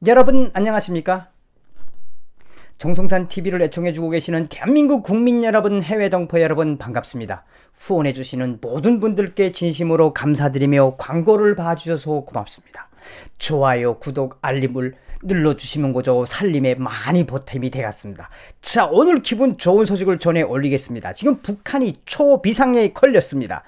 여러분 안녕하십니까? 정성산 TV를 애청해주고 계시는 대한민국 국민 여러분, 해외 동포 여러분 반갑습니다. 후원해주시는 모든 분들께 진심으로 감사드리며 광고를 봐주셔서 고맙습니다. 좋아요, 구독, 알림을 눌러주시면 그저 살림에 많이 보탬이 되겠습니다. 자, 오늘 기분 좋은 소식을 전해 올리겠습니다. 지금 북한이 초비상에 걸렸습니다.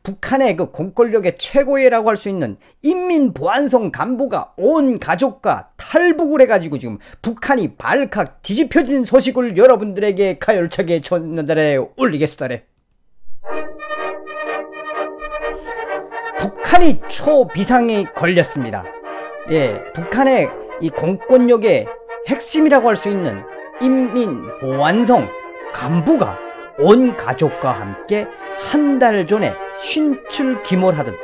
북한의 그 공권력의 최고위라고 할 수 있는 인민보안성 간부가 온 가족과 탈북을 해가지고 지금 북한이 발칵 뒤집혀진 소식을 여러분들에게 가열차게 전달해 올리겠습니다. 북한이 초비상에 걸렸습니다. 예, 북한의 이 공권력의 핵심이라고 할 수 있는 인민보안성 간부가 온 가족과 함께 한 달 전에 신출귀몰하듯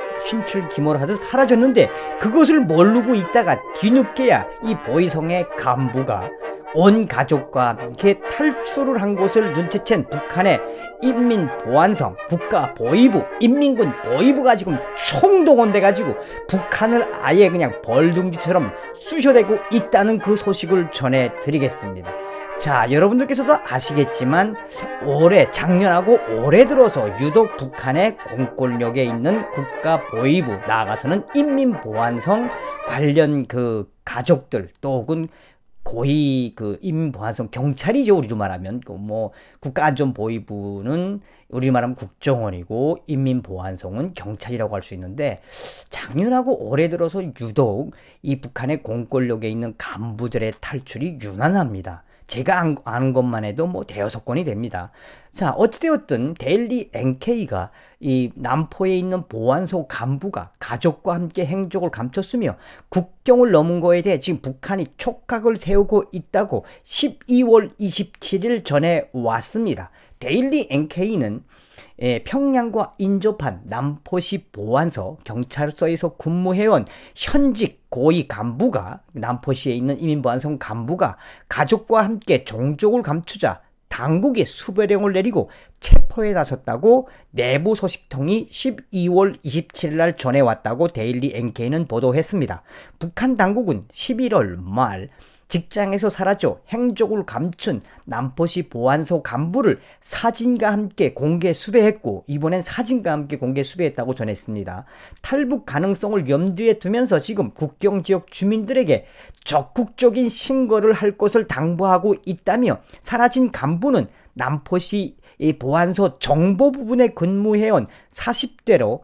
사라졌는데, 그것을 모르고 있다가 뒤늦게야 이 보이성의 간부가 온 가족과 함께 탈출을 한 것을 눈치챈 북한의 인민보안성, 국가보위부, 인민군 보위부가 지금 총동원돼가지고 북한을 아예 그냥 벌둥지처럼 쑤셔대고 있다는 그 소식을 전해드리겠습니다. 자, 여러분들께서도 아시겠지만 작년하고 올해 들어서 유독 북한의 공권력에 있는 국가보위부, 나아가서는 인민보안성 관련 그 가족들, 또 혹은 고위 그 인민보안성 경찰이죠. 우리로 말하면 국가안전보위부는 우리로 말하면 국정원이고, 인민보안성은 경찰이라고 할 수 있는데, 작년하고 올해 들어서 유독 이 북한의 공권력에 있는 간부들의 탈출이 유난합니다. 제가 아는 것만 해도 대여섯 건이 됩니다. 자, 어찌되었든 데일리 NK가 이 남포에 있는 보안소 간부가 가족과 함께 행적을 감췄으며 국경을 넘은 거에 대해 지금 북한이 촉각을 세우고 있다고 12월 27일 전해 왔습니다. 데일리 NK는 평양과 인접한 남포시 보안서 경찰서에서 근무해온 현직 고위 간부가, 남포시에 있는 인민보안성 간부가 가족과 함께 종족을 감추자 당국이 수배령을 내리고 체포에 나섰다고 내부 소식통이 12월 27일 날 전해왔다고 데일리 NK는 보도했습니다. 북한 당국은 11월 말 직장에서 사라져 행적을 감춘 남포시 보안소 간부를 사진과 함께 공개 수배했고, 이번엔 사진과 함께 공개 수배했다고 전했습니다. 탈북 가능성을 염두에 두면서 지금 국경지역 주민들에게 적극적인 신고를 할 것을 당부하고 있다며, 사라진 간부는 남포시 보안소 정보 부분에 근무해온 40대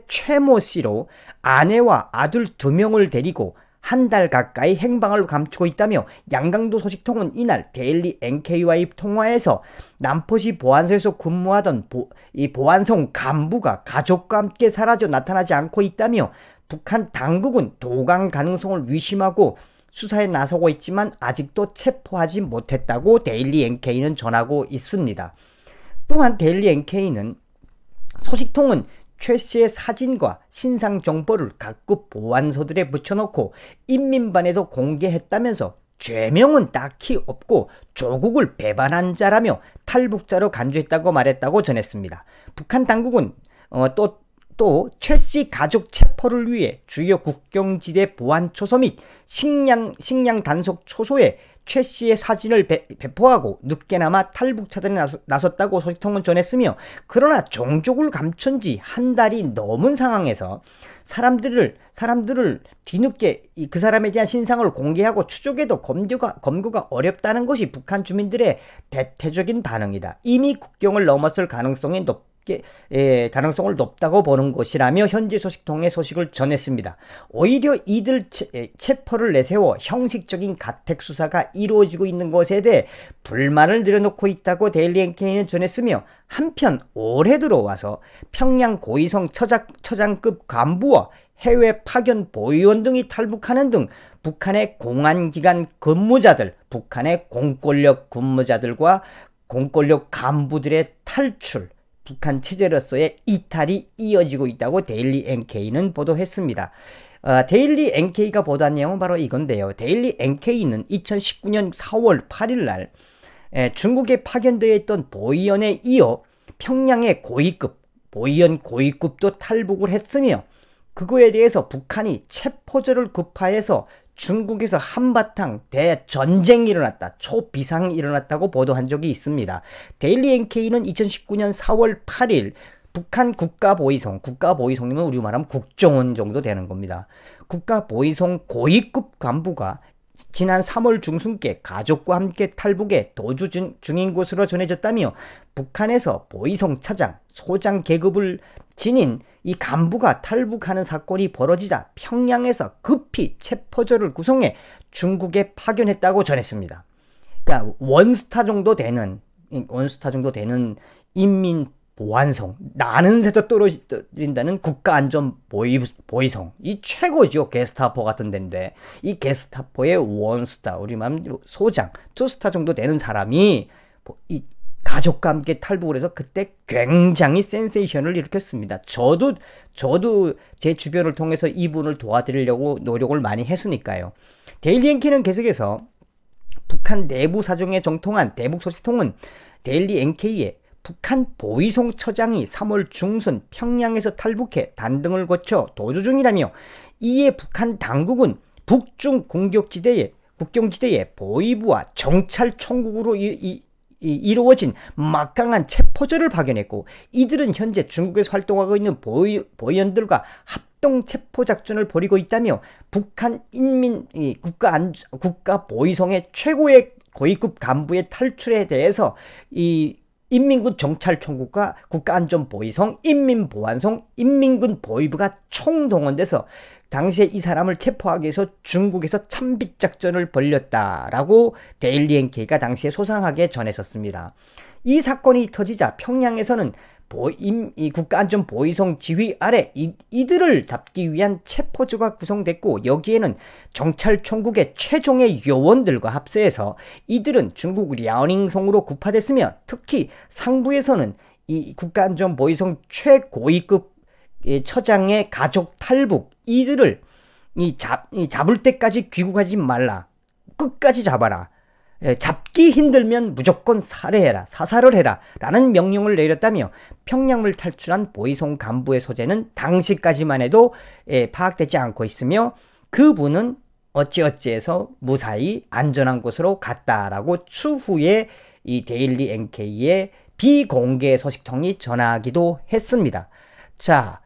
최모 씨로 아내와 아들 2명을 데리고 한 달 가까이 행방을 감추고 있다며, 양강도 소식통은 이날 데일리 NK와의 통화에서 남포시 보안소에서 근무하던 보안성 간부가 가족과 함께 사라져 나타나지 않고 있다며, 북한 당국은 도강 가능성을 의심하고 수사에 나서고 있지만 아직도 체포하지 못했다고 데일리 NK는 전하고 있습니다. 또한 데일리 NK는 소식통은 최 씨의 사진과 신상 정보를 각급 보안소들에 붙여놓고 인민반에도 공개했다면서 죄명은 딱히 없고 조국을 배반한 자라며 탈북자로 간주했다고 말했다고 전했습니다. 북한 당국은 또 최 씨 가족 체포를 위해 주요 국경지대 보안 초소 및 식량 단속 초소에 최 씨의 사진을 배포하고 늦게나마 탈북차들이 나섰다고 소식통은 전했으며, 그러나 종족을 감춘 지 한 달이 넘은 상황에서 사람들을 뒤늦게 그 사람에 대한 신상을 공개하고 추적해도 검거가 어렵다는 것이 북한 주민들의 대체적인 반응이다. 이미 국경을 넘었을 가능성을 높다고 보는 것이라며 현지 소식통의 소식을 전했습니다. 오히려 이들 체포를 내세워 형식적인 가택 수사가 이루어지고 있는 것에 대해 불만을 늘어놓고 있다고 데일리 NK는 전했으며, 한편 올해 들어와서 평양 고위성 처장급 간부와 해외 파견 보위원 등이 탈북하는 등 북한의 공안기관 근무자들, 북한의 공권력 근무자들과 공권력 간부들의 탈출, 북한 체제로서의 이탈이 이어지고 있다고 데일리 NK는 보도했습니다. 데일리 NK가 보도한 내용은 바로 이건데요. 데일리 NK는 2019년 4월 8일 날 중국에 파견되어 있던 보위원에 이어 평양의 보위원 고위급도 탈북을 했으며, 그거에 대해서 북한이 체포절을 급파해서 중국에서 한바탕 대전쟁이 일어났다, 초비상이 일어났다고 보도한 적이 있습니다. 데일리 NK는 2019년 4월 8일 북한 국가보위성이면 우리 말하면 국정원 정도 되는 겁니다. 국가보위성 고위급 간부가 지난 3월 중순께 가족과 함께 탈북에 도주 중인 것으로 전해졌다며 북한에서 보위성 차장, 소장 계급을 지닌 이 간부가 탈북하는 사건이 벌어지자 평양에서 급히 체포조를 구성해 중국에 파견했다고 전했습니다. 그러니까 원스타 정도 되는 인민보안성, 나는 새도 떨어진다는 국가안전보위성, 이 최고죠. 게스타포 같은 데인데 이 게스타포의 원스타, 우리 말하면 소장, 투스타 정도 되는 사람이 이 가족과 함께 탈북을 해서 그때 굉장히 센세이션을 일으켰습니다. 저도 제 주변을 통해서 이분을 도와드리려고 노력을 많이 했으니까요. 데일리 NK는 계속해서 북한 내부 사정에 정통한 대북소식통은 데일리 NK에 북한 보위성 처장이 3월 중순 평양에서 탈북해 단등을 거쳐 도주 중이라며, 이에 북한 당국은 북중 국경지대에 보위부와 정찰 총국으로 이루어진 막강한 체포조를 파견했고, 이들은 현재 중국에서 활동하고 있는 보위원들과 합동 체포 작전을 벌이고 있다며 북한 국가보위성의 최고의 고위급 간부의 탈출에 대해서 이 인민군 정찰총국과 국가안전보위성, 인민보안성, 인민군 보위부가 총동원돼서 당시에 이 사람을 체포하기 위해서 중국에서 참빛작전을 벌였다라고 데일리 NK가 당시에 소상하게 전했었습니다. 이 사건이 터지자 평양에서는 이 국가안전보위성 지휘 아래 이들을 잡기 위한 체포조가 구성됐고, 여기에는 정찰총국의 최종의 요원들과 합세해서 이들은 중국 랴오닝성으로 구파됐으며, 특히 상부에서는 이 국가안전보위성 최고위급 처장의 가족 탈북, 이들을 잡을 때까지 귀국하지 말라, 끝까지 잡아라, 잡기 힘들면 무조건 사살을 해라 라는 명령을 내렸다며, 평양을 탈출한 보위성 간부의 소재는 당시까지만 해도 파악되지 않고 있으며, 그분은 어찌어찌해서 무사히 안전한 곳으로 갔다라고 추후에 이 데일리 NK의 비공개 소식통이 전하기도 했습니다. 자,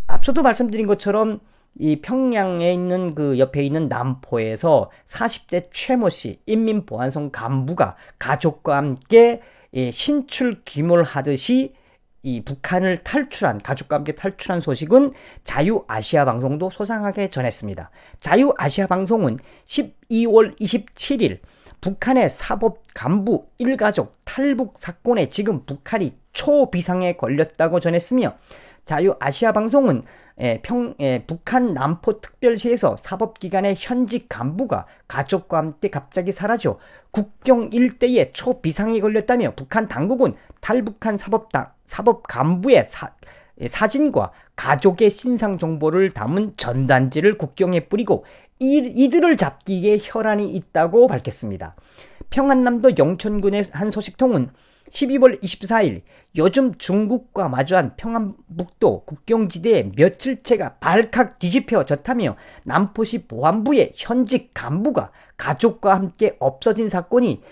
앞서도 말씀드린 것처럼 이 평양에 있는 그 옆에 있는 남포에서 40대 최모 씨, 인민보안성 간부가 가족과 함께 신출 귀몰하듯이 이 북한을 가족과 함께 탈출한 소식은 자유아시아방송도 소상하게 전했습니다. 자유아시아방송은 12월 27일 북한의 사법 간부 일가족 탈북 사건에 지금 북한이 초비상에 걸렸다고 전했으며, 자유아시아방송은 북한 남포특별시에서 사법기관의 현직 간부가 가족과 함께 갑자기 사라져 국경 일대에 초비상이 걸렸다며, 북한 당국은 탈북한 사법 간부의 사진과 가족의 신상 정보를 담은 전단지를 국경에 뿌리고 이들을 잡기 위해 혈안이 있다고 밝혔습니다. 평안남도 영천군의 한 소식통은 12월 24일 요즘 중국과 마주한 평안북도 국경지대에 며칠째가 발칵 뒤집혀졌다며, 남포시 보안부의 현직 간부가 가족과 함께 없어진 사건이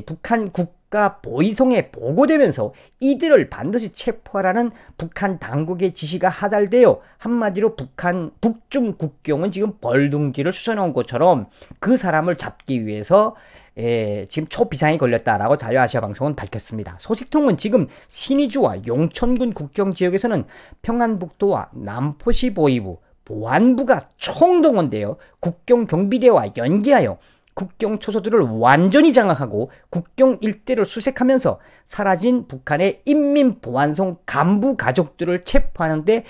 북한 국가보위성에 보고되면서 이들을 반드시 체포하라는 북한 당국의 지시가 하달되어, 한마디로 북중 국경은 지금 벌둥지를 쑤셔넣은 것처럼 그 사람을 잡기 위해서 지금 초비상이 걸렸다라고 자유아시아방송은 밝혔습니다. 소식통은 지금 신의주와 용천군 국경지역에서는 평안북도와 남포시 보안부가 총동원되어 국경경비대와 연계하여 국경 초소들을 완전히 장악하고 국경 일대를 수색하면서 사라진 북한의 인민보안성 간부 가족들을 체포하는 데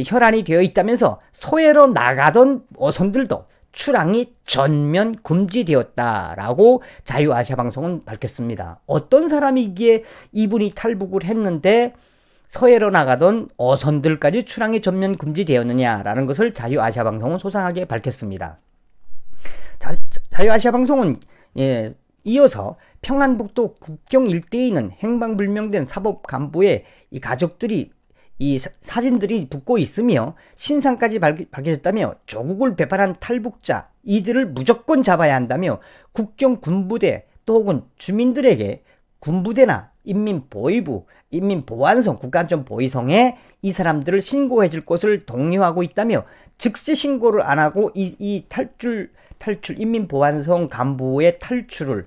혈안이 되어 있다면서, 서해로 나가던 어선들도 출항이 전면 금지되었다라고 자유아시아방송은 밝혔습니다. 어떤 사람이기에 이분이 탈북을 했는데 서해로 나가던 어선들까지 출항이 전면 금지되었느냐라는 것을 자유아시아방송은 소상하게 밝혔습니다. 자유아시아방송은 이어서 평안북도 국경 일대에 있는 행방불명된 사법 간부의 이 가족들이 이 사진들이 붙고 있으며 신상까지 밝혀졌다며 조국을 배반한 탈북자 이들을 무조건 잡아야 한다며 국경 군부대 또 혹은 주민들에게 군부대나 인민보위부, 인민보안성, 국가안전보위성에 이 사람들을 신고해 줄 것을 독려하고 있다며 즉시 신고를 안 하고 이 탈출 인민보안성 간부의 탈출을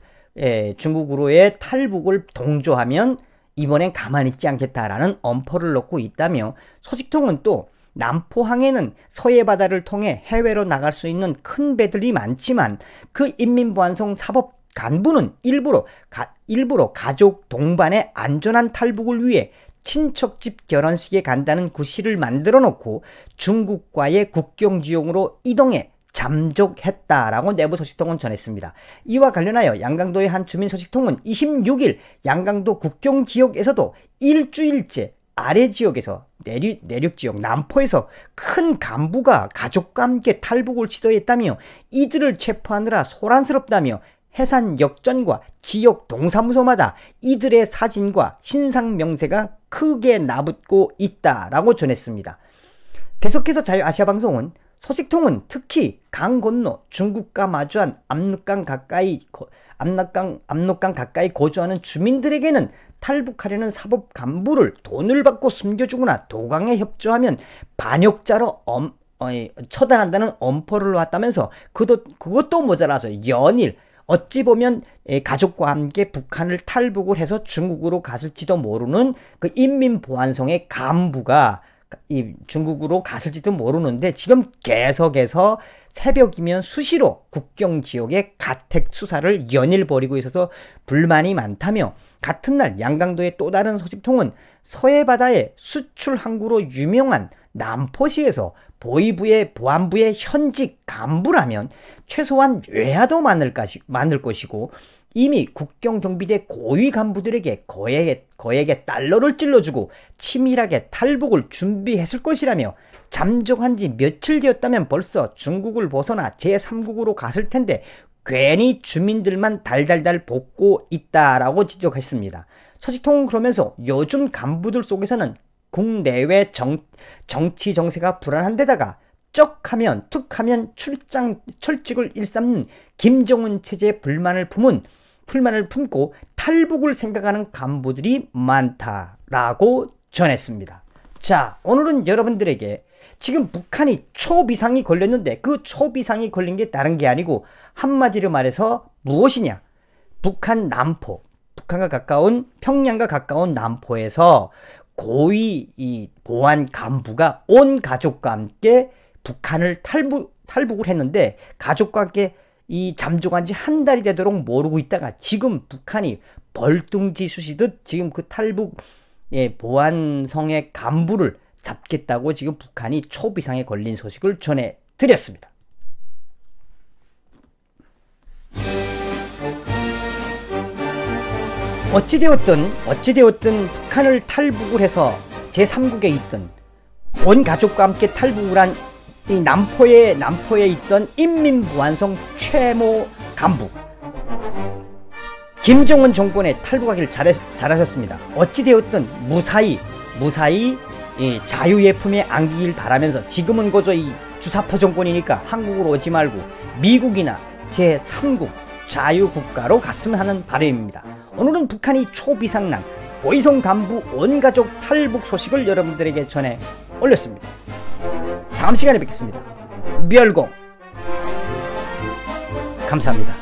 중국으로의 탈북을 동조하면 이번엔 가만히 있지 않겠다라는 엄포를 넣고 있다며 소식통은 또 남포항에는 서해바다를 통해 해외로 나갈 수 있는 큰 배들이 많지만 그 인민보안성 사법 간부는 일부러 가족 동반의 안전한 탈북을 위해 친척집 결혼식에 간다는 구실을 만들어 놓고 중국과의 국경지역으로 이동해 잠적했다라고 내부 소식통은 전했습니다. 이와 관련하여 양강도의 한 주민 소식통은 26일 양강도 국경지역에서도 일주일째 아래 지역에서 내륙지역 남포에서 큰 간부가 가족과 함께 탈북을 시도했다며 이들을 체포하느라 소란스럽다며 해산 역전과 지역 동사무소마다 이들의 사진과 신상 명세가 크게 나붙고 있다라고 전했습니다. 계속해서 자유아시아방송은 소식통은 특히 강 건너 중국과 마주한 압록강 가까이 거주하는 주민들에게는 탈북하려는 사법 간부를 돈을 받고 숨겨주거나 도강에 협조하면 반역자로 처단한다는 엄포를 놨다면서 그것도 모자라서 연일 어찌 보면 가족과 함께 북한을 탈북을 해서 중국으로 갔을지도 모르는 그 인민보안성의 간부가 중국으로 갔을지도 모르는데 지금 계속해서 새벽이면 수시로 국경지역의 가택 수사를 연일 벌이고 있어서 불만이 많다며 같은 날 양강도의 또 다른 소식통은 서해바다의 수출 항구로 유명한 남포시에서 보안부의 현직 간부라면 최소한 외화도 많을 것이고 이미 국경경비대 고위 간부들에게 거액의 달러를 찔러주고 치밀하게 탈북을 준비했을 것이라며 잠적한 지 며칠 되었다면 벌써 중국을 벗어나 제3국으로 갔을 텐데 괜히 주민들만 달달달 볶고 있다라고 지적했습니다. 소식통은 그러면서 요즘 간부들 속에서는 국내외 정치 정세가 불안한 데다가 쩍하면 툭하면 철직을 일삼는 김정은 체제에 불만을 품고 탈북을 생각하는 간부들이 많다라고 전했습니다. 자, 오늘은 여러분들에게 지금 북한이 초비상이 걸렸는데 그 초비상이 걸린 게 다른 게 아니고 한마디로 말해서 무엇이냐? 북한 남포, 평양과 가까운 남포에서 고위 이 보안 간부가 온 가족과 함께 북한을 탈북을 했는데 가족과 함께 이 잠적한 지 한 달이 되도록 모르고 있다가 지금 북한이 벌뚱지 쑤시듯 지금 그 탈북 보안성의 간부를 잡겠다고 지금 북한이 초비상에 걸린 소식을 전해드렸습니다. 어찌되었든 북한을 탈북을 해서 제3국에 있던 온 가족과 함께 탈북을 한 이 남포에 있던 인민보안성 최모 간부 김정은 정권에 탈북하기를 잘하셨습니다. 어찌되었든 무사히 이 자유의 품에 안기길 바라면서 지금은 거저 이 주사파 정권이니까 한국으로 오지 말고 미국이나 제3국 자유국가로 갔으면 하는 바람입니다. 오늘은 북한이 초비상난 보위성 간부 온가족 탈북 소식을 여러분들에게 전해 올렸습니다. 다음 시간에 뵙겠습니다. 멸공 감사합니다.